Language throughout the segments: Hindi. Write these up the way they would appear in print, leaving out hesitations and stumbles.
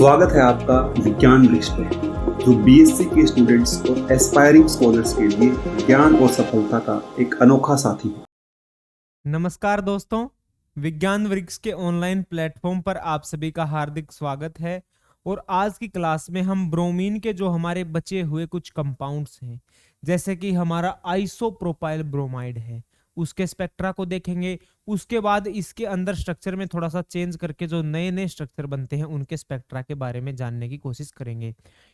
स्वागत है आपका विज्ञान वृक्ष पर, जो बीएससी के स्टूडेंट्स और एस्पायरिंग स्कॉलर्स के लिए ज्ञान और सफलता का एक अनोखा साथी है। नमस्कार दोस्तों, विज्ञान वृक्ष के ऑनलाइन प्लेटफॉर्म पर आप सभी का हार्दिक स्वागत है। और आज की क्लास में हम ब्रोमीन के जो हमारे बचे हुए कुछ कंपाउंड्स हैं, जैसे कि हमारा आइसोप्रोपाइल ब्रोमाइड है, उसके स्पेक्ट्रा को देखेंगे। उसके बाद इसके अंदर स्ट्रक्चर में थोड़ा सा चेंज करके जो नए नए स्ट्रक्चर बनते हैं उनके स्पेक्ट्रा के बारे में जानने की कोशिश करेंगे।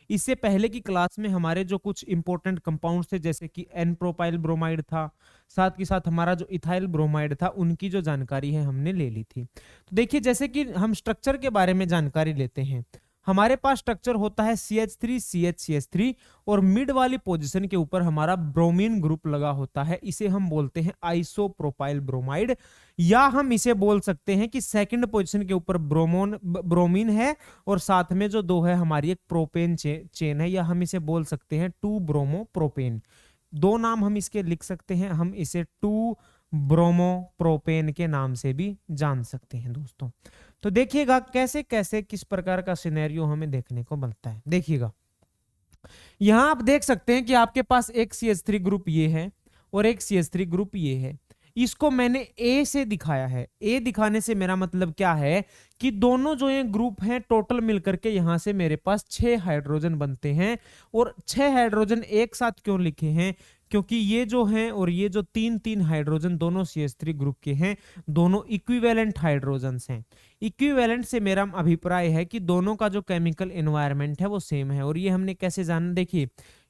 इससे पहले की क्लास में हमारे जो कुछ इंपॉर्टेंट कंपाउंड्स थे, जैसे कि एन प्रोपाइल ब्रोमाइड था, साथ के साथ हमारा जो इथाइल ब्रोमाइड था, उनकी जो जानकारी है हमने ले ली थी। तो देखिए, जैसे कि हम स्ट्रक्चर के बारे में जानकारी लेते हैं, हमारे पास स्ट्रक्चर होता है CH3 CH और मिड वाली पोजीशन के ऊपर हमारा ब्रोमीन ग्रुप लगा होता है। इसे हम बोलते हैं आइसोप्रोपाइल ब्रोमाइड, या हम इसे बोल सकते हैं कि सेकंड पोजीशन के ऊपर ब्रोमीन है और साथ में जो दो है हमारी एक प्रोपेन चेन है, या हम इसे बोल सकते हैं 2 ब्रोमो प्रोपेन। दो नाम हम इसके लिख सकते हैं, हम इसे 2 ब्रोमो प्रोपेन के नाम से भी जान सकते हैं दोस्तों। तो देखिएगा कैसे कैसे किस प्रकार का सिनेरियो हमें देखने को मिलता है। देखिएगा, यहां आप देख सकते हैं कि आपके पास एक CH3 ग्रुप ये है और एक CH3 ग्रुप ये है। इसको मैंने A से दिखाया है। A दिखाने से मेरा मतलब क्या है कि दोनों जो ये ग्रुप हैं टोटल मिलकर के यहां से मेरे पास 6 हाइड्रोजन बनते हैं। और 6 हाइड्रोजन एक साथ क्यों लिखे हैं? क्योंकि ये जो हैं और ये जो 3 हाइड्रोजन दोनों CH3 ग्रुप के हैं, दोनों इक्विवेलेंट हाइड्रोजन्स हैं। इक्विवेलेंट से मेरा अभिप्राय है कि दोनों का जो केमिकल एनवायरनमेंट है वो सेम है। और ये हमने कैसे जाना? देखिए,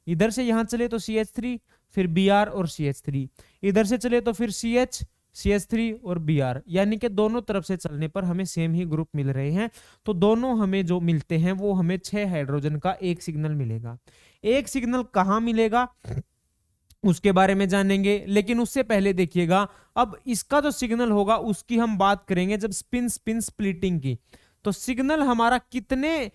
इधर से यहां चले तो CH3, फिर Br और CH3, इधर से चले तो फिर CH, CH3 और Br, यानी कि दोनों तरफ से चलने पर हमें सेम ही ग्रुप मिल रहे हैं। तो दोनों हमें जो मिलते हैं वो हमें 6 हाइड्रोजन का एक सिग्नल मिलेगा। एक सिग्नल कहां मिलेगा उसके बारे में जानेंगे, लेकिन उससे पहले देखिएगा, अब इसका जो सिग्नल होगा उसकी हम बात करेंगे जब स्पिन स्पिन स्प्लिटिंग की। तो सिग्नल हमारा कितने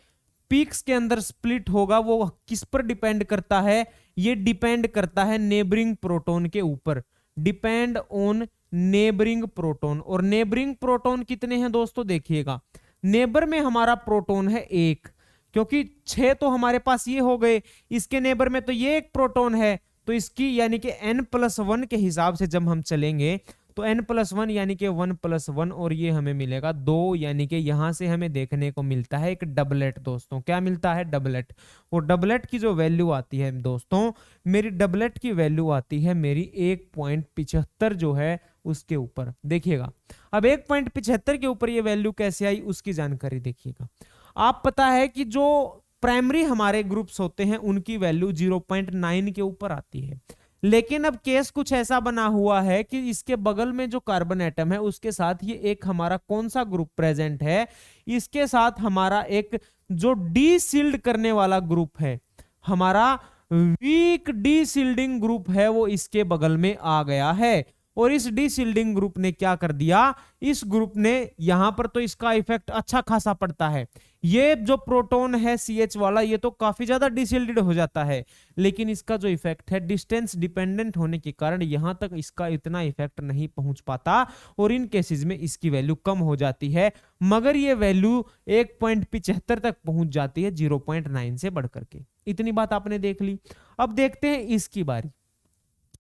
पीक्स के अंदर स्प्लिट होगा वो किस पर डिपेंड करता है? ये डिपेंड करता है नेबरिंग प्रोटॉन के ऊपर, डिपेंड ऑन नेबरिंग प्रोटॉन। और नेबरिंग प्रोटॉन कितने हैं दोस्तों? देखिएगा, नेबर में हमारा प्रोटॉन है 1, क्योंकि 6 तो हमारे पास ये हो गए, इसके नेबर में तो ये एक प्रोटॉन है, तो इसकी यानी कि n+1 के हिसाब से जब हम चलेंगे तो n+1 यानी कि 1+1, और ये हमें मिलेगा 2, यानी कि यहां से हमें देखने को मिलता है एक डबलेट। दोस्तों क्या मिलता है? डबलेट। और डबलेट की जो वैल्यू आती है दोस्तों, मेरी डबलेट की वैल्यू आती है मेरी 1.75 जो है उसके ऊपर। देखिएगा, अब 1.75 के ऊपर ये वैल्यू कैसे आई उसकी जानकारी देखिएगा। आप पता है कि जो प्राइमरी हमारे ग्रुप्स होते हैं उनकी वैल्यू 0.9 के ऊपर आती है, लेकिन अब केस कुछ ऐसा बना हुआ है कि इसके बगल में जो कार्बन एटम है उसके साथ ये एक हमारा कौन सा ग्रुप प्रेजेंट है? इसके साथ हमारा एक जो डीसिल्ड करने वाला ग्रुप है, हमारा वीक डीसिल्डिंग ग्रुप है, वो इसके बगल में आ गया है। और इस डीसिल्डिंग ग्रुप ने क्या कर दिया? इस ग्रुप ने यहां पर तो इसका इफेक्ट अच्छा खासा पड़ता है। ये जो प्रोटॉन है CH वाला, ये तो काफी ज्यादा डिसिल्डेड हो जाता है, लेकिन इसका जो इफेक्ट है डिस्टेंस डिपेंडेंट होने के कारण यहां तक इसका इतना इफेक्ट नहीं पहुंच पाता, और इन केसेस में इसकी वैल्यू कम हो जाती है। मगर ये वैल्यू 1.75 तक पहुंच जाती है 0.9 से बढ़कर के। इतनी बात आपने देख ली। अब देखते हैं इसकी बारी।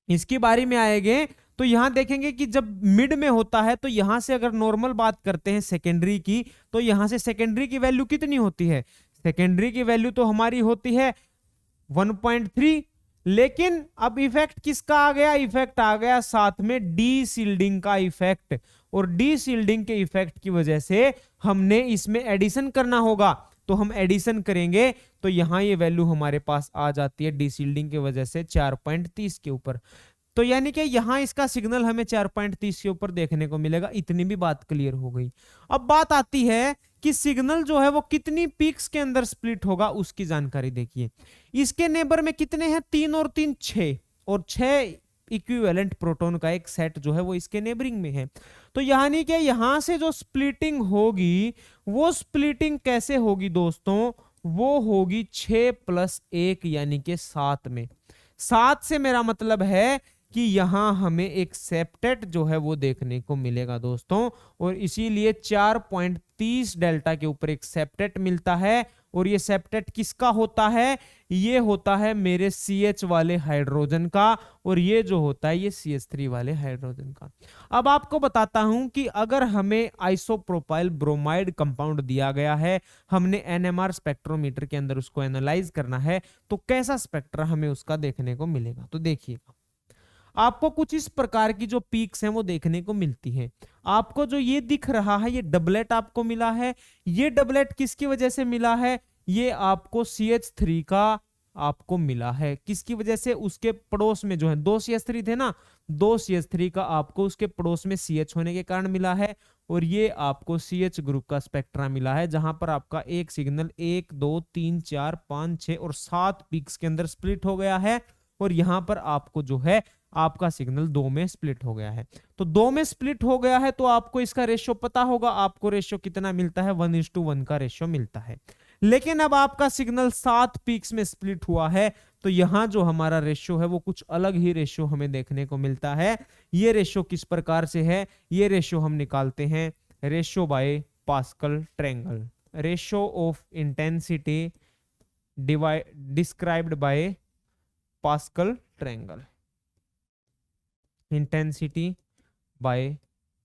इसकी बारी में आएंगे तो यहां देखेंगे कि जब मिड में होता है तो यहां से अगर नॉर्मल बात करते हैं सेकेंडरी की, तो यहां से सेकेंडरी की वैल्यू कितनी होती है? सेकेंडरी की वैल्यू तो हमारी होती है 1.3, लेकिन अब इफेक्ट किसका आ गया? इफेक्ट आ गया साथ में डीसिल्डिंग का इफेक्ट, और डीसिल्डिंग के इफेक्ट की वजह से हमने इसमें एडिशन करना होगा। तो हम एडिशन करेंगे तो यहां ये वैल्यू हमारे पास आ जाती है डीसिल्डिंग की वजह से 4.30 के ऊपर। तो यानी कि यहां इसका सिग्नल हमें 4.30 के ऊपर देखने को मिलेगा। इतनी भी बात क्लियर हो गई। अब बात आती है कि सिग्नल जो है वो कितनी पीक्स के अंदर स्प्लिट होगा उसकी जानकारी देखिए। इसके नेबर में कितने हैं? 3 और 3 6, और 6 इक्विवेलेंट प्रोटॉन का एक सेट जो है वो इसके नेबरिंग में है। तो यानी कि यहां से जो स्प्लिटिंग होगी वो स्प्लिटिंग कैसे होगी दोस्तों? वो होगी 6 + 1 यानी कि 7 में। 7 से मेरा मतलब है कि यहाँ हमें एक सेप्टेट जो है वो देखने को मिलेगा दोस्तों, और इसीलिए 4.30 डेल्टा के ऊपर एक सेप्टेट मिलता है। और ये सेप्टेट किसका होता है? ये होता है मेरे CH वाले हाइड्रोजन का, और ये जो होता है ये CH3 वाले हाइड्रोजन का। अब आपको बताता हूं कि अगर हमें आइसोप्रोपाइल ब्रोमाइड कंपाउंड दिया गया है, हमने NMR स्पेक्ट्रोमीटर के अंदर उसको एनालाइज करना है, तो कैसा स्पेक्ट्रा हमें उसका देखने को मिलेगा। तो देखिएगा, आपको कुछ इस प्रकार की जो पीक्स हैं वो देखने को मिलती हैं। आपको जो ये दिख रहा है, ये डबलेट आपको मिला है। ये डबलेट किसकी वजह से मिला है? ये आपको CH3 का आपको मिला है। किसकी वजह से? उसके पड़ोस में जो है 2 CH3 थे ना, 2 CH3 का आपको उसके पड़ोस में CH होने के कारण मिला है। और ये आपको CH ग्रुप का स्पेक्ट्रा मिला है, जहां पर आपका एक सिग्नल 1 2 3 4 5 6 और 7 पीक्स के अंदर स्प्लिट हो गया है। और यहां पर आपको जो है आपका सिग्नल 2 में स्प्लिट हो गया है। तो 2 में स्प्लिट हो गया है, तो आपको इसका रेशियो पता होगा। आपको रेशियो कितना मिलता है? 1:1 का रेशियो मिलता है। लेकिन अब आपका सिग्नल 7 पीक्स में स्प्लिट हुआ है, तो यहां जो हमारा रेशियो है वो कुछ अलग ही रेशियो हमें देखने को मिलता है। ये रेशियो किस प्रकार से है? ये रेशियो हम निकालते हैं ratio by pascal triangle, ratio of intensity described bye pascal triangle, intensity bye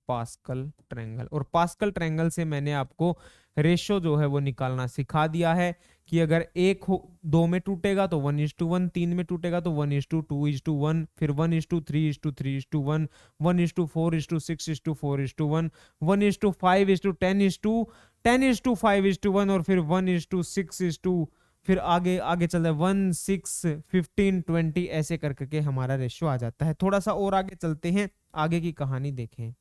pascal triangle. और पास्कल ट्रायंगल से मैंने आपको रेशियो जो है वो निकालना सिखा दिया है कि अगर 1 2 में टूटेगा तो 1:1, 3 में टूटेगा तो 1:2:1, फिर 1:3:3:1, 1:4:6:4:1, 1:5:10:10:5:1 और फिर 1:6 फिर आगे आगे चल रहा है 1 6 15 20 ऐसे कर करके हमारा रेशियो आ जाता है। थोड़ा सा और आगे चलते हैं, आगे की कहानी देखें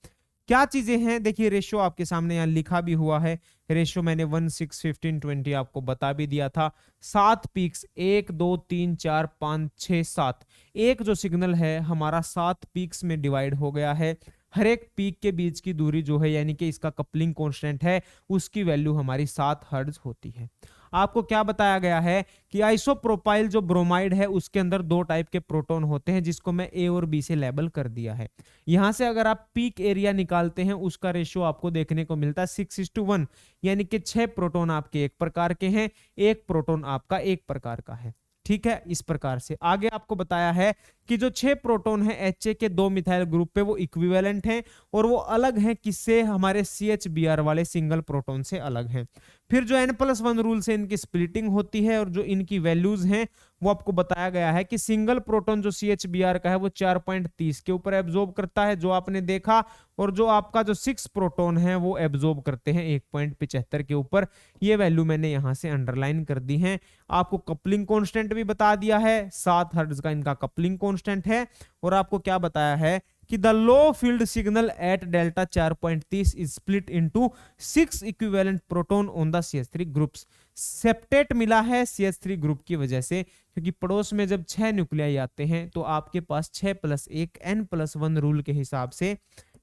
क्या चीजें हैं। देखिए रेशियो आपके सामने यहाँ लिखा भी हुआ है। रेशियो मैंने 1 6 15 20 आपको बता भी दिया था। 7 पीक्स 1 2 3 4 5 6 7, एक जो सिग्नल है हमारा 7 पीक्स में डिवाइड हो गया है। हर एक पीक के बीच की दूरी जो है यानी कि इसका कपलिंग कांस्टेंट है, उसकी वैल्यू हमारी 7 हर्ट्ज होती है। आपको क्या बताया गया है कि आइसोप्रोपाइल जो ब्रोमाइड है उसके अंदर 2 टाइप के प्रोटॉन होते हैं, जिसको मैं A और B से लेबल कर दिया है। यहां से अगर आप पीक एरिया निकालते हैं, उसका रेशियो आपको देखने को मिलता है 6:1, यानी कि 6 प्रोटॉन आपके एक प्रकार के हैं, 1 प्रोटॉन आपका एक प्रकार का है। ठीक है, इस प्रकार से आगे आपको बताया है कि जो 6 प्रोटॉन है HA के 2 मिथाइल ग्रुप पे वो इक्विवेलेंट हैं, और वो अलग हैं किससे? हमारे CHBr वाले सिंगल प्रोटॉन से अलग हैं। फिर जो N+1 रूल से इनकी स्प्लिटिंग होती है, और जो इनकी वैल्यूज हैं वो आपको बताया गया है कि सिंगल प्रोटॉन जो CHBr का है वो 4.30 के ऊपर एब्जॉर्ब करता है, जो आपने देखा, और जो आपका जो 6 प्रोटॉन है वो एब्जॉर्ब करते हैं 1.75 के ऊपर। ये वैल्यू मैंने यहां से अंडरलाइन कर दी है। आपको कपलिंग कांस्टेंट भी बता दिया है, 7 हर्ट्ज का इनका कपलिंग कांस्टेंट है। और आपको क्या बताया है कि the low field signal at delta 4.30 is split into 6 equivalent proton on the CH3 groups. Septet मिला है CH3 ग्रुप की वजह से, क्योंकि पड़ोस में जब 6 न्यूक्लियाई आते हैं तो आपके पास 6 + 1 N+1 रूल के हिसाब से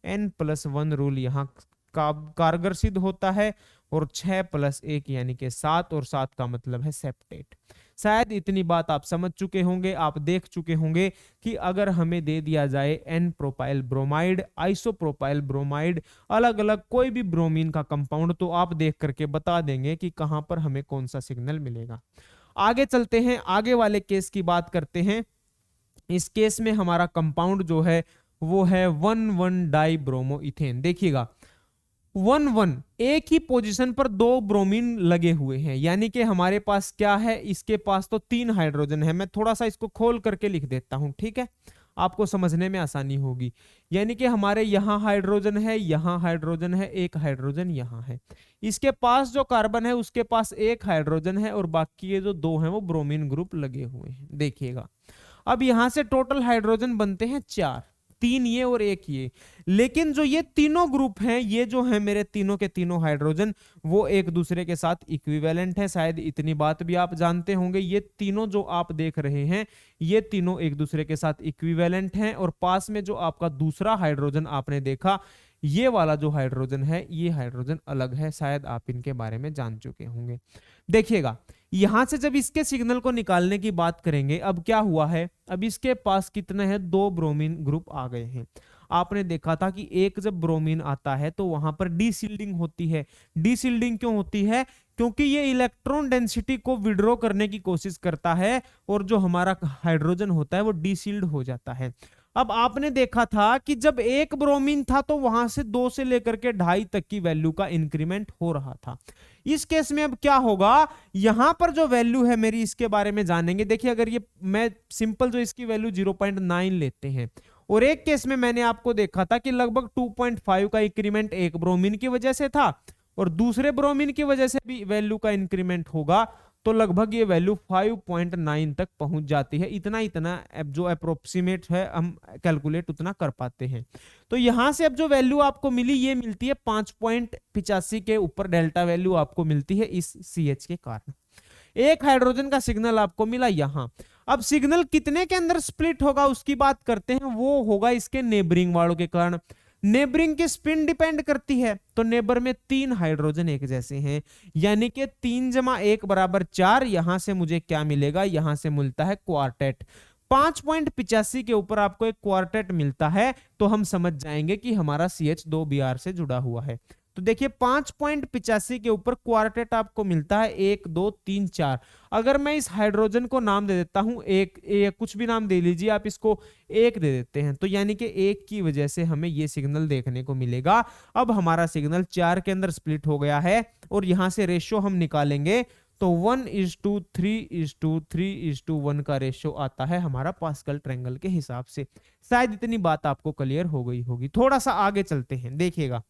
N+1 रूल यहाँ कारगर सिद्ध होता है, और 6 + 1 यानी कि 7, और 7 का मतलब है सेप्टेट। शायद इतनी बात आप समझ चुके होंगे, आप देख चुके होंगे कि अगर हमें दे दिया जाए N propyl bromide, isopropyl bromide, अलग अलग कोई भी ब्रोमीन का कंपाउंड, तो आप देख करके बता देंगे कि कहां पर हमें कौन सा सिग्नल मिलेगा। आगे चलते हैं, आगे वाले केस की बात करते हैं। इस केस में हमारा कंपाउंड जो है वो है 1,1 डाई ब्रोमो इथेन। देखिएगा 1,1 एक ही पोजीशन पर 2 ब्रोमीन लगे हुए हैं, यानी कि हमारे पास क्या है, इसके पास तो 3 हाइड्रोजन है। मैं थोड़ा सा इसको खोल करके लिख देता हूं, ठीक है, आपको समझने में आसानी होगी। यानी कि हमारे यहां हाइड्रोजन है, यहां हाइड्रोजन है, एक हाइड्रोजन यहां है। इसके पास जो कार्बन है उसके पास एक हाइड्रोजन है, और बाकी ये जो 2 हैं वो ब्रोमीन ग्रुप लगे हुए हैं। देखिएगा अब यहां से टोटल हाइड्रोजन बनते हैं 4, 3 ये और 1 ये। लेकिन जो ये तीनों ग्रुप हैं, ये जो है मेरे तीनों के तीनों हाइड्रोजन, वो एक दूसरे के साथ इक्विवेलेंट है। शायद इतनी बात भी आप जानते होंगे, ये तीनों जो आप देख रहे हैं ये तीनों एक दूसरे के साथ इक्विवेलेंट हैं। और पास में जो आपका दूसरा हाइड्रोजन आपने देखा, ये वाला जो हाइड्रोजन है, ये हाइड्रोजन अलग है। शायद आप इनके बारे में जान चुके होंगे। देखिएगा यहां से जब इसके सिग्नल को निकालने की बात करेंगे, अब क्या हुआ है, अब इसके पास कितने हैं, 2 ब्रोमीन ग्रुप आ गए हैं। आपने देखा था कि एक जब ब्रोमीन आता है तो वहां पर डीसिल्डिंग होती है। डीसिल्डिंग क्यों होती है, क्योंकि ये इलेक्ट्रॉन डेंसिटी को विड्रॉ करने की कोशिश करता है और जो हमारा हाइड्रोजन होता है वो डीसिल्ड हो जाता है। अब आपने देखा था कि जब एक ब्रोमीन था तो वहां से 2 से लेकर के 2.5 तक की वैल्यू का इंक्रीमेंट हो रहा था। इस केस में अब क्या होगा, यहां पर जो वैल्यू है मेरी, इसके बारे में जानेंगे। देखिए, अगर ये मैं सिंपल जो इसकी वैल्यू 0.9 लेते हैं, और एक केस में मैंने आपको देखा था कि लगभग 2.5 का इंक्रीमेंट एक ब्रोमीन की वजह से था और दूसरे ब्रोमीन की वजह से भी वैल्यू का इंक्रीमेंट होगा, तो लगभग ये वैल्यू 5.9 तक पहुंच जाती है। इतना इतना जो अप्रोक्सीमेट है हम कैलकुलेट उतना कर पाते हैं। तो यहां से अब जो वैल्यू आपको मिली, ये मिलती है 5.85 के ऊपर डेल्टा वैल्यू आपको मिलती है इस CH के कारण। एक हाइड्रोजन का सिग्नल आपको मिला यहां। अब सिग्नल कितने के अंदर स्प्लिट होगा उसकी बात करते हैं, वो होगा इसके नेबरिंग वालों के कारण। नेबरिंग की स्पिन डिपेंड करती है, तो नेबर में 3 हाइड्रोजन एक जैसे हैं, यानी कि 3 जमा 1 बराबर 4। यहां से मुझे क्या मिलेगा, यहां से मिलता है क्वार्टेट। 5.85 के ऊपर आपको एक क्वार्टेट मिलता है, तो हम समझ जाएंगे कि हमारा CH2Br से जुड़ा हुआ है। तो देखिए 5.85 के ऊपर क्वार्टेट आपको मिलता है 1 2 3 4। अगर मैं इस हाइड्रोजन को नाम दे देता हूं एक, कुछ भी नाम दे लीजिए आप, इसको 1 दे देते हैं, तो यानी कि 1 की वजह से हमें ये सिग्नल देखने को मिलेगा। अब हमारा सिग्नल 4 के अंदर स्प्लिट हो गया है और यहां से रेशियो हम निकालेंगे तो 1:3:3:1 का रेशियो आता है हमारा पास्कल ट्रायंगल के हिसाब से। शायद इतनी बात आपको क्लियर हो गई होगी। थोड़ा सा आगे चलते हैं, देखिएगा।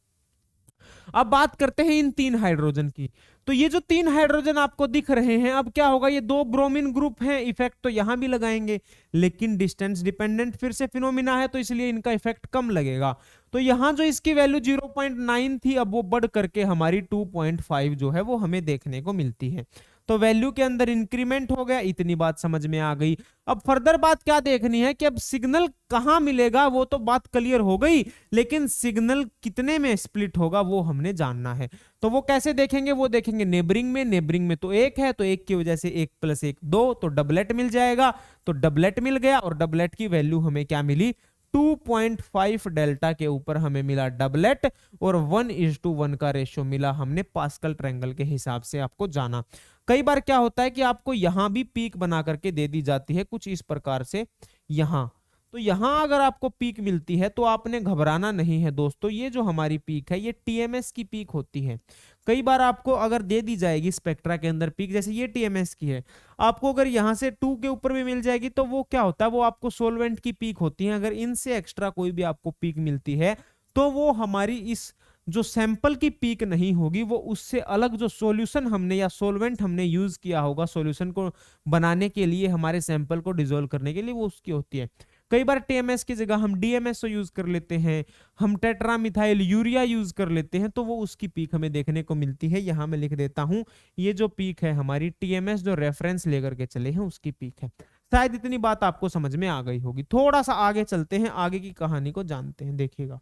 अब बात करते हैं इन 3 हाइड्रोजन की। तो ये जो 3 हाइड्रोजन आपको दिख रहे हैं, अब क्या होगा, ये 2 ब्रोमीन ग्रुप हैं, इफेक्ट तो यहां भी लगाएंगे, लेकिन डिस्टेंस डिपेंडेंट फिर से फिनोमिना है, तो इसलिए इनका इफेक्ट कम लगेगा। तो यहां जो इसकी वैल्यू 0.9 थी, अब वो बढ़ करके हमारी 2.5 जो है वो हमें देखने को मिलती है। तो वैल्यू के अंदर इंक्रीमेंट हो गया, इतनी बात समझ में आ गई। अब फर्दर बात क्या देखनी है कि अब सिग्नल कहां मिलेगा, वो तो बात क्लियर हो गई, लेकिन सिग्नल कितने में स्प्लिट होगा वो हमने जानना है। तो वो कैसे देखेंगे, वो देखेंगे नेबरिंग में। नेबरिंग में तो 1 है, तो 1 की वजह से 1 + 1 2, तो डबलेट मिल जाएगा। तो डबलेट मिल गया और डबलेट की वैल्यू हमें क्या मिली, 2.5 डेल्टा के ऊपर हमें मिला डबलेट और 1:1 का रेशियो मिला हमने पास्कल ट्रायंगल के हिसाब से आपको जाना। कई बार क्या होता है कि आपको यहां भी पीक बना करके दे दी जाती है कुछ इस प्रकार से यहां। तो यहां अगर आपको पीक मिलती है तो आपने घबराना नहीं है दोस्तों, ये जो हमारी पीक है ये TMS की पीक होती है। कई बार आपको अगर दे दी जाएगी स्पेक्ट्रा के अंदर पीक, जैसे ये TMS की है, आपको अगर यहां से 2 के ऊपर भी मिल जाएगी तो वो क्या होता है, वो आपको सोलवेंट की पीक होती है। अगर इनसे एक्स्ट्रा कोई भी आपको पीक मिलती है तो वो हमारी इस जो सैंपल की पीक नहीं होगी, वो उससे अलग जो सॉल्यूशन हमने या सॉल्वेंट हमने यूज किया होगा सॉल्यूशन को बनाने के लिए, हमारे सैंपल को डिसॉल्व करने के लिए, वो उसकी होती है। कई बार TMS की जगह हम DMSO यूज कर लेते हैं, हम टेट्रामिथाइल यूरिया यूज कर लेते हैं, तो वो उसकी पीक हमें देखने को मिलती है। यहां मैं लिख देता हूं, ये जो पीक है हमारी TMS जो रेफरेंस लेकर के चले हैं उसकी पीक है। शायद इतनी बात आपको समझ में आ गई होगी। थोड़ा सा आगे चलते हैं, आगे की कहानी को जानते हैं। देखिएगा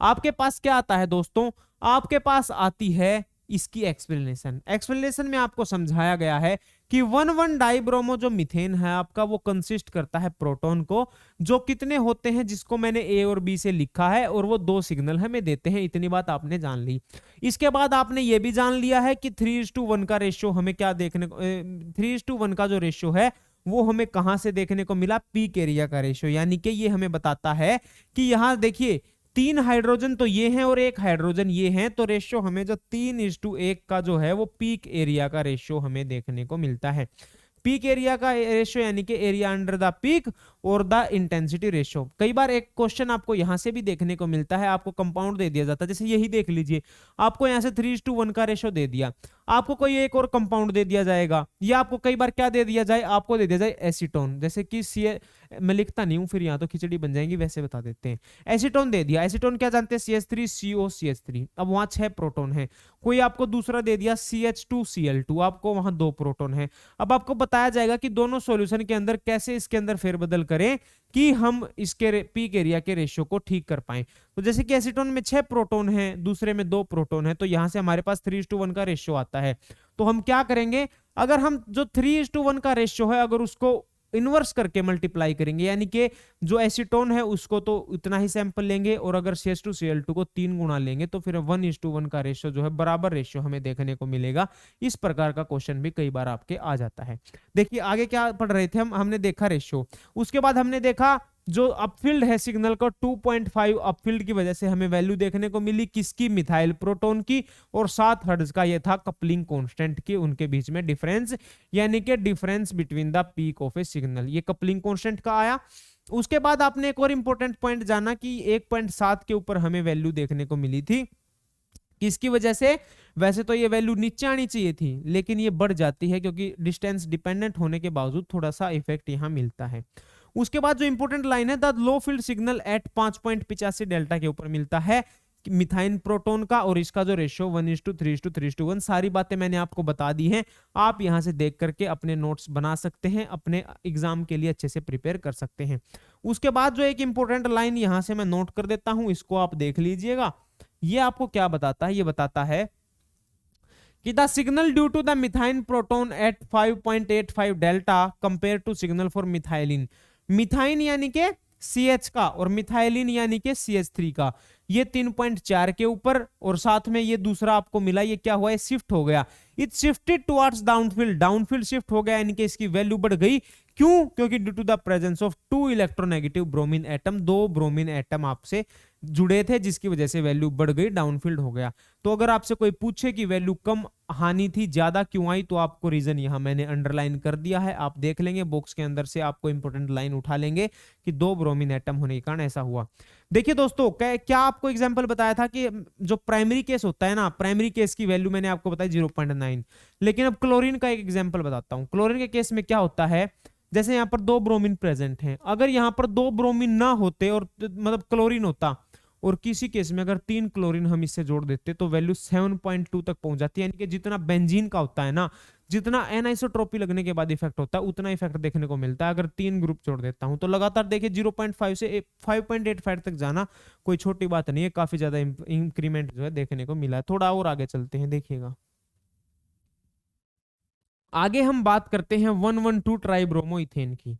आपके पास क्या आता है दोस्तों, आपके पास आती है इसकी एक्सप्लेनेशन। एक्सप्लेनेशन में आपको समझाया गया है कि 1,1 डाइब्रोमो जो मीथेन है आपका, वो कंसिस्ट करता है प्रोटॉन को, जो कितने होते हैं, जिसको मैंने A और B से लिखा है, और वो 2 सिग्नल हमें देते हैं। इतनी बात आपने जान ली। इसके बाद आपने ये भी जान लिया है कि 3:1 का रेशियो हमें क्या देखने को, 3:1 का जो रेशियो है वो हमें कहां से देखने को मिला, पीक एरिया का रेशियो। यानी कि ये हमें बताता है कि यहां देखिए 3 हाइड्रोजन तो ये हैं और 1 हाइड्रोजन ये हैं, तो रेशियो हमें जो 3:1 का जो है वो पीक एरिया का रेशियो हमें देखने को मिलता है। पीक एरिया का रेशियो यानी कि एरिया अंडर द पीक और द इंटेंसिटी रेशियो। कई बार एक क्वेश्चन आपको यहां से भी देखने को मिलता है, आपको कंपाउंड दे दिया जाता है, जैसे यही देख लीजिए, आपको यहां से 3:1 का रेशियो दे दिया, आपको कोई एक और कंपाउंड दे दिया जाएगा, या आपको कई बार क्या दे दिया जाए, आपको दे दिया जाए एसीटोन, जैसे कि मैं लिखता नहीं हूं फिर यहां तो खिचड़ी बन जाएंगी, वैसे बता देते हैं। एसीटोन दे दिया, एसीटोन क्या जानते हैं, CH3COCH3, अब वहां 6 प्रोटोन है। कोई आपको दूसरा दे दिया CH2Cl2, आपको वहां 2 प्रोटोन है। अब आपको बताया जाएगा कि दोनों सॉल्यूशन के अंदर कैसे इसके अंदर फेरबदल करें कि हम इसके पीक एरिया के रेशियो को ठीक कर पाए। तो जैसे कि एसीटोन में 6 प्रोटॉन है, दूसरे में 2 प्रोटॉन है, तो यहां से हमारे पास 3:1 का रेशियो आता है। तो हम क्या करेंगे, अगर हम जो 3:1 का रेशियो है अगर उसको इनवर्स करके मल्टीप्लाई करेंगे, यानी कि जो एसीटोन है उसको तो इतना ही सैंपल लेंगे, और अगर CH2Cl2 को 3 गुना लेंगे तो फिर 1:1 का रेशियो जो है बराबर रेशियो हमें देखने को मिलेगा। इस प्रकार का क्वेश्चन भी कई बार आपके आ जाता है। देखिए आगे क्या पढ़ रहे थे हमने देखा रेशियो, उसके बाद हमने देखा जो अपफील्ड है सिग्नल का 2.5 अपफील्ड की वजह से हमें वैल्यू देखने को मिली किसकी, मिथाइल प्रोटोन की, और 7 हर्ट्ज का ये था कपलिंग कांस्टेंट की, उनके बीच में डिफरेंस, यानी कि difference between the peak of A signal, ये कपलिंग कांस्टेंट का आया। उसके बाद आपने एक और इंपॉर्टेंट पॉइंट जाना कि 1.7 के ऊपर हमें वैल्यू देखने को मिली थी, किसकी वजह से, वैसे तो ये वैल्यू नीचे आनी चाहिए थी लेकिन ये बढ़ जाती है क्योंकि डिस्टेंस डिपेंडेंट होने के बावजूद थोड़ा सा इफेक्ट यहां मिलता है। उसके बाद जो इंपॉर्टेंट लाइन है, the low field signal eight 5.85 delta के ऊपर मिलता है मिथाइन प्रोटोन का, और इसका जो रेशियो 1:3:3:1, सारी बातें मैंने आपको बता दी हैं। आप यहां से देख करके अपने नोट्स बना सकते हैं, अपने एग्जाम के लिए अच्छे से प्रिपेयर कर सकते हैं। उसके बाद जो एक इंपॉर्टेंट लाइन यहां से मैं नोट कर देता हूं, इसको आप देख लीजिएगा। ये आपको क्या बताता है, ये बताता है कि the signal due to the methine proton at 5.85 delta compare to signal for methylene, methine यानी के CH का और मिथाइलिन यानी के CH3 का, ये 3.4 के ऊपर, और साथ में ये दूसरा आपको मिला, ये क्या हुआ है, शिफ्ट हो गया, it shifted towards downfield, downfield shift हो गया, यानी कि इसकी वैल्यू बढ़ गई। क्यों, क्योंकि due to the presence of 2 electronegative bromine atom, 2 bromine atom आपसे जुड़े थे जिसकी वजह से वैल्यू बढ़ गई, डाउनफील्ड हो गया। तो अगर आपसे कोई पूछे कि वैल्यू कम हानि थी, ज्यादा क्यों आई, तो आपको रीजन यहां मैंने अंडरलाइन कर दिया है, आप देख लेंगे बॉक्स के अंदर से, आपको इंपॉर्टेंट लाइन उठा लेंगे कि 2 ब्रोमीन एटम होने के कारण ऐसा हुआ। देखिए दोस्तों, क्या आपको एग्जांपल बताया था कि जो प्राइमरी केस होता है ना, प्राइमरी केस की वैल्यू मैंने आपको बताई 0.9, लेकिन अब क्लोरीन का एक एग्जांपल बताता हूं। क्लोरीन के केस में क्या होता है, जैसे यहां पर 2 ब्रोमीन प्रेजेंट हैं, अगर यहां पर 2 ब्रोमीन ना होते और मतलब क्लोरीन होता, और किसी केस में अगर 3 क्लोरीन हम इससे जोड़ देते तो वैल्यू 7.2 तक पहुंच जाती है, यानी कि जितना बेंजीन का होता है ना, जितना एनआइसोट्रोपी लगने के बाद इफेक्ट होता है उतना इफेक्ट देखने को मिलता है। अगर 3 ग्रुप जोड़ देता हूं तो लगातार देखिए 0.5 से 5.85 तक जाना कोई छोटी बात नहीं है, काफी ज्यादा इंक्रीमेंट जो है देखने को मिला है। थोड़ा और आगे चलते हैं, देखिएगा आगे हम बात करते हैं 112 ट्राइब्रोमो इथेन की।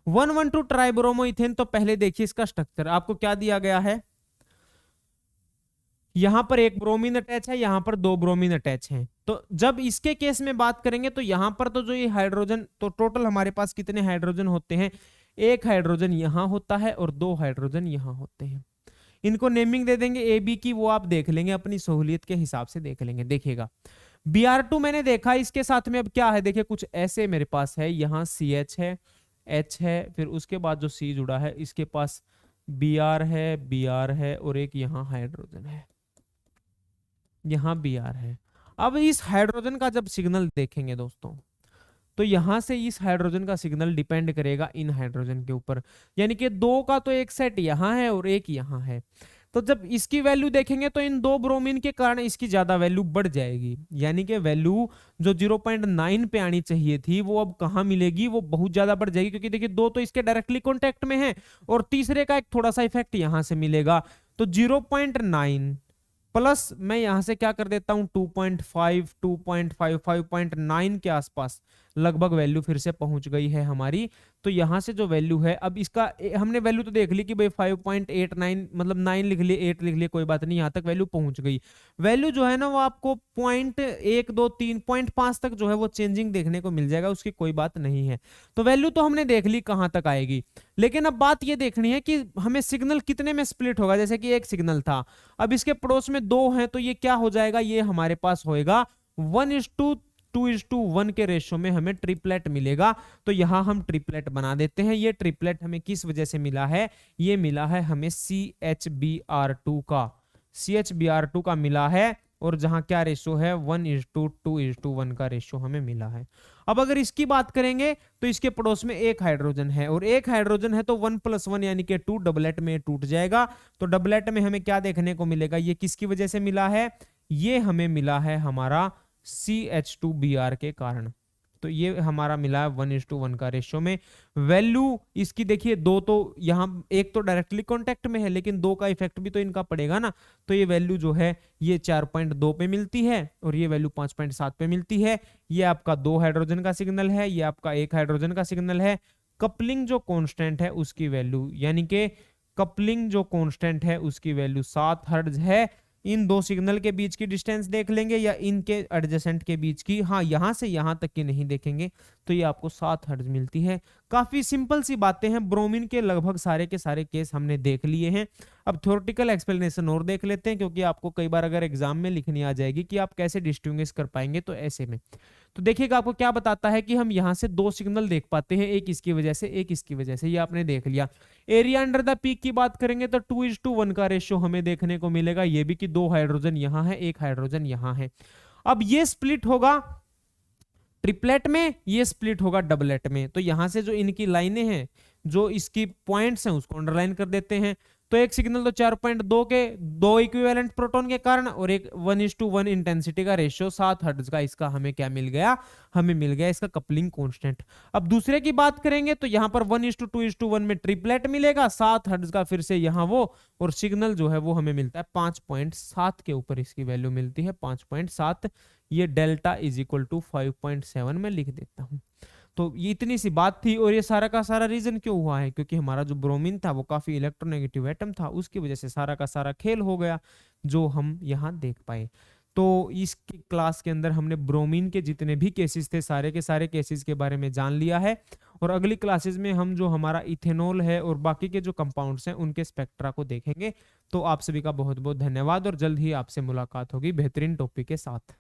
112 ट्राइब्रोमो इथेन, तो पहले देखिए इसका स्ट्रक्चर आपको क्या दिया गया है, यहां पर एक ब्रोमीन अटैच है, यहां पर 2 ब्रोमीन अटैच हैं। तो जब इसके केस में बात करेंगे तो यहां पर तो जो ये हाइड्रोजन, तो टोटल हमारे पास कितने हाइड्रोजन होते हैं, 1 हाइड्रोजन यहां होता है और 2 हाइड्रोजन यहां होते हैं। इनको नेमिंग दे देंगे ए बी की, वो आप देख लेंगे अपनी सहूलियत के हिसाब से देख लेंगे। देखिएगा Br2 मैंने देखा, इसके साथ में अब क्या है, देखिए कुछ ऐसे मेरे पास है, यहाँ CH है, H है, फिर उसके बाद जो C जुड़ा है इसके पास Br है और एक यहाँ हाइड्रोजन है, यहाँ Br है। अब इस हाइड्रोजन का जब सिग्नल देखेंगे दोस्तों, तो यहां से इस हाइड्रोजन का सिग्नल डिपेंड करेगा इन हाइड्रोजन के ऊपर, यानी कि 2 का तो एक सेट यहां है और एक यहां है। तो जब इसकी वैल्यू देखेंगे तो इन 2 ब्रोमीन के कारण इसकी ज्यादा वैल्यू बढ़ जाएगी, यानी कि वैल्यू जो 0.9 पे आनी चाहिए थी वो अब कहां मिलेगी, वो बहुत ज्यादा बढ़ जाएगी, क्योंकि देखिए 2 तो इसके डायरेक्टली कॉन्टेक्ट में है और तीसरे का एक थोड़ा सा इफेक्ट यहां से मिलेगा। तो 0.9 प्लस मैं यहां से क्या कर देता हूं 2.5, 2.5, 5.9 के आसपास लगभग वैल्यू फिर से पहुंच गई है हमारी। तो यहां से जो वैल्यू है, अब इसका हमने वैल्यू तो देख ली कि भाई 5.89, मतलब 9 लिख लिए, 8 लिख लिए, कोई बात नहीं, यहां तक वैल्यू पहुंच गई। वैल्यू जो है ना वो आपको 0.1, 2, 3, 0.5 तक जो है वो चेंजिंग देखने को मिल जाएगा, उसकी कोई बात नहीं है। तो वैल्यू तो हमने देख ली कहां तक आएगी, लेकिन अब बात ये देखनी है कि हमें सिग्नल कितने में स्प्लिट होगा। जैसे कि एक सिग्नल था, अब इसके पड़ोस में 2 हैं, तो ये क्या हो जाएगा, ये हमारे पास होएगा 1:2:1 के रेशियो में हमें ट्रिपलेट मिलेगा। तो यहां हम ट्रिपलेट बना देते हैं। ये ट्रिपलेट हमें किस वजह से मिला है, ये मिला है हमें CHBr2 का, CHBr2 का मिला है, और जहां क्या रेशियो है 1:2:1 का रेशियो हमें मिला है। अब अगर इसकी बात करेंगे तो इसके पड़ोस में एक हाइड्रोजन है, और एक हाइड्रोजन है तो 1+1 यानी कि 2 डबलेट में टूट जाएगा। तो डबलेट में हमें क्या देखने को मिलेगा, ये किसकी वजह से मिला है, ये हमें मिला है हमारा CH2Br के कारण। तो ये हमारा मिला है 1:1 का रेशियो में। वैल्यू इसकी देखिए, दो तो यहाँ एक तो डायरेक्टली कांटेक्ट में है, लेकिन दो का इफेक्ट भी तो इनका पड़ेगा ना, तो ये वैल्यू जो है ये 4.2 पे मिलती है और ये वैल्यू 5.7 पे मिलती है। ये आपका 2 हाइड्रोजन का सिग्नल है, ये आपका 1 हाइड्रोजन का सिग्नल है। कपलिंग जो कांस्टेंट है उसकी वैल्यू, यानी कि कपलिंग जो कांस्टेंट है उसकी वैल्यू 7 हर्ट्ज है। इन दो सिग्नल के बीच की डिस्टेंस देख लेंगे या इनके एडजेसेंट के बीच की, हाँ यहां से यहां तक की नहीं देखेंगे, तो ये आपको 7 हर्ट्ज मिलती है। काफी सिंपल सी बातें हैं। ब्रोमीन के लगभग सारे के सारे केस हमने देख लिए हैं। अब थ्योरेटिकल एक्सप्लेनेशन और देख लेते हैं, क्योंकि आपको कई बार अगर एग्जाम में लिखनी आ जाएगी कि आप कैसे डिस्टिंग्विश कर पाएंगे, तो ऐसे में तो देखिएगा आपको क्या बताता है कि हम यहां से दो सिग्नल देख पाते हैं, एक इसकी वजह से एक इसकी वजह से, ये आपने देख लिया। एरिया अंडर द पीक की बात करेंगे तो 2:1 का रेशियो हमें देखने को मिलेगा, ये भी कि 2 हाइड्रोजन यहां है, 1 हाइड्रोजन यहां है। अब ये स्प्लिट होगा ट्रिपलेट में, ये स्प्लिट होगा डबलेट में। तो यहां से जो इनकी लाइनें हैं, जो इसकी पॉइंट्स हैं, उसको अंडरलाइन कर देते हैं। तो एक सिग्नल तो 4.2 के 2 इक्विवेलेंट प्रोटॉन के कारण, और एक 1:1 इंटेंसिटी का रेशियो 7 हर्ट्ज का, इसका हमें क्या मिल गया, हमें मिल गया इसका कपलिंग कांस्टेंट। अब दूसरे की बात करेंगे तो यहां पर 1:2:1 में ट्रिपलेट मिलेगा, 7 हर्ट्ज का, फिर से यहां वो, और सिग्नल जो है वो हमें मिलता है 5.7 के ऊपर इसकी वैल्यू मिलती है 5.7। ये डेल्टा इज इक्वल टू 5.7 में लिख देता हूं। तो ये इतनी सी बात थी, और ये सारा का सारा रीजन क्यों हुआ है, क्योंकि हमारा जो ब्रोमीन था वो काफी इलेक्ट्रोनेगेटिव एटम था, उसकी वजह से सारा का सारा खेल हो गया जो हम यहाँ देख पाए। तो इस क्लास के अंदर हमने ब्रोमीन के जितने भी केसेस थे, सारे के सारे केसेस के बारे में जान लिया है, और अगली क्लासेस में हम जो हमारा इथेनॉल है और बाकी के जो कंपाउंड्स हैं उनके स्पेक्ट्रा को देखेंगे। तो आप सभी का बहुत बहुत धन्यवाद, और जल्द ही आपसे मुलाकात होगी बेहतरीन टॉपिक के साथ।